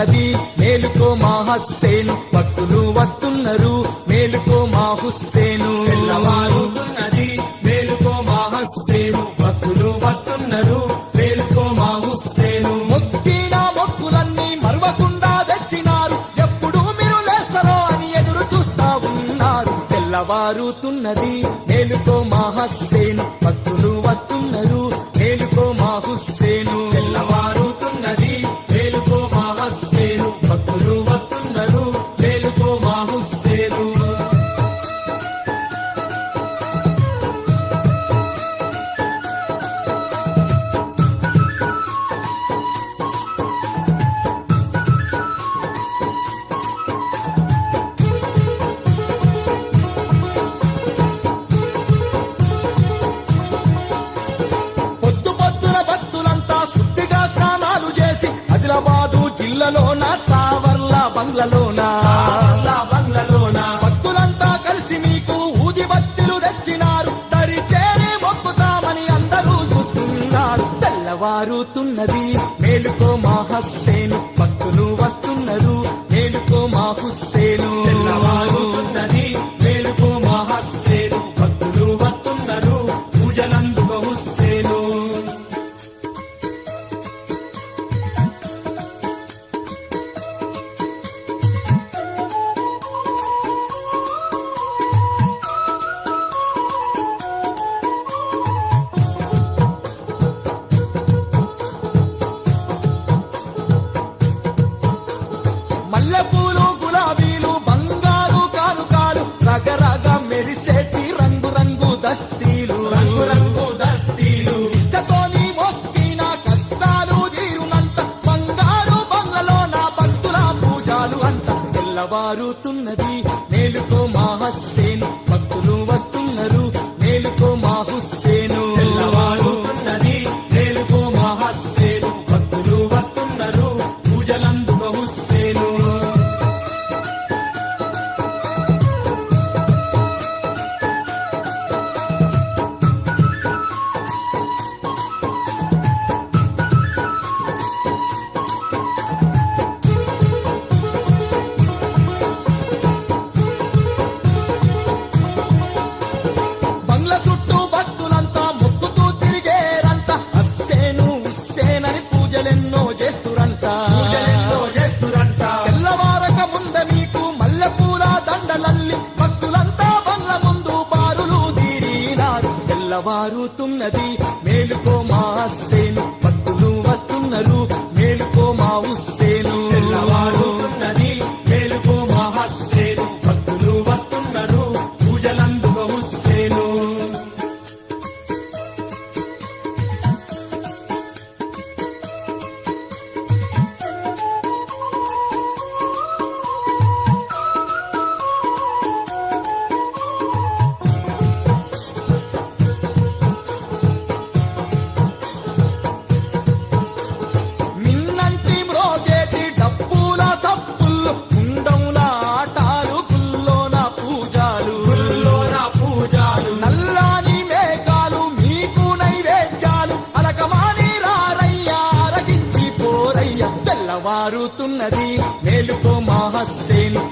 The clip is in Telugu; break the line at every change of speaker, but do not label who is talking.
తెల్లవారుతున్నది మేలుకో మా హుస్సేను భక్తులు వస్తున్నారు మేలుకో మా హుస్సేను తెల్లవారుతున్నది మేలుకో మా హుస్సేను భక్తులు వస్తున్నారు మేలుకో మా హుస్సేను మొక్కిన మొక్కులన్నీ మరవకుండా తెచ్చినారు ఎప్పుడు మీరు లేస్తారో అని ఎదురు చూస్తా ఉన్నారు తెల్లవారుతున్నది మేలుకో మా హుస్సేను భక్తులు వస్తున్నారు మేలుకో మా హుస్సేను తెల్లవారుతున్నది మేలుకో మా హుస్సేను భక్తులు వస్తున్నారు మేలుకో మా హుస్సేను జిల్లాలోన సావర్ల బంగ్లలోన భక్తులంతా కలిసి మీకు ఊది బత్తీలు తెచ్చినారు దరి చేరి మొక్కుతామని అందరూ చూస్తున్నారు తెల్లవారుతున్నది మేలుకో మా హుస్సేను భక్తులు వస్తున్నారు మేలుకో మా హుస్సేను తెల్లవారుతున్నది మేలుకో మా హుస్సేను భక్తులు వస్తున్నారు పూజలందుకో హుస్సేను మల్లెపూలు గులాబీలు బంగారు కానుకాలు రగరగ మెరిసేటి రంగు రంగు దస్తీలు ఇష్టతోని మొక్కిన కష్టాలు తీరునంత బంగారు బంగ్లలో నా భక్తుల పూజలు అంట తెల్లవారుతున్నది మేలుకో మా హుస్సేను భక్తులు వస్తున్నారు మేలుకో మా హుస్సేను తెల్లవారుతున్నది మేలుకో మా హుస్సేను భక్తులు వస్తున్నారు పూజలందుకో హుస్సేను బంగ్లా చుట్టూ భక్తులంతా మొక్కుతూ తిరిగేరంత హుస్సేను హుస్సేనని పూజలెన్నో చేస్తురంట తెల్లవారక ముంద మీకు మల్లెపూల దండలల్లి భక్తులంతా బంగ్లా ముందు బారులు తీరినారు తెల్లవారుతున్నది మేలుకో మా హుస్సేను భక్తులు వస్తున్నారు మేలుకో మా హుస్సేను తెల్లవారుతున్నది మేలుకో మా హుస్సేను భక్తులు వస్తున్నారు పూజలందుకో హుస్సేను మిన్నంటి మ్రోగేటి డప్పుల తప్పులు ముండముల ఆటాలు గుల్లోన పూజాలు నల్లాని మేఘాలు మీకు నైవేద్యాలు అలకమాని రారయ్యా అరగించి పోరయ్య తెల్లవారుతున్నది మేలుకో మా హుస్సేను